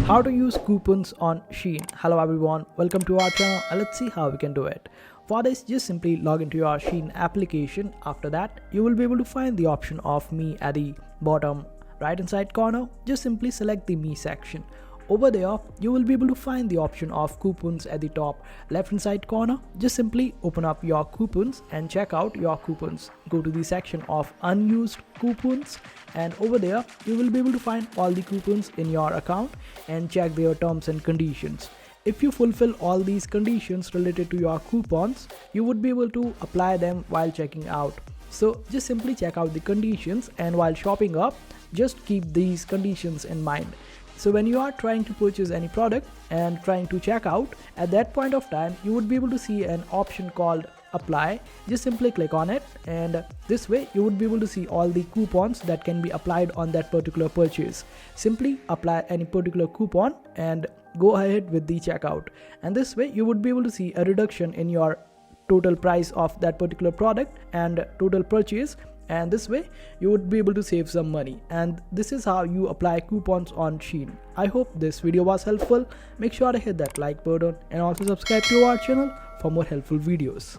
How to use coupons on Shein. Hello everyone, welcome to our channel and let's see how we can do it. For this, just simply log into your Shein application. After that, you will be able to find the option of Me at the bottom right hand side corner. Just simply select the Me section. Over there, you will be able to find the option of coupons at the top left hand side corner. Just simply open up your coupons and check out your coupons. Go to the section of unused coupons, and over there you will be able to find all the coupons in your account and check their terms and conditions. If you fulfill all these conditions related to your coupons, you would be able to apply them while checking out. So just simply check out the conditions, and while shopping up, just keep these conditions in mind. So when you are trying to purchase any product and trying to check out, at that point of time you would be able to see an option called apply. Just simply click on it, and this way you would be able to see all the coupons that can be applied on that particular purchase. Simply apply any particular coupon and go ahead with the checkout, and this way you would be able to see a reduction in your total price of that particular product and total purchase, and this way you would be able to save some money. And this is how you apply coupons on Shein. I hope this video was helpful. Make sure to hit that like button and also subscribe to our channel for more helpful videos.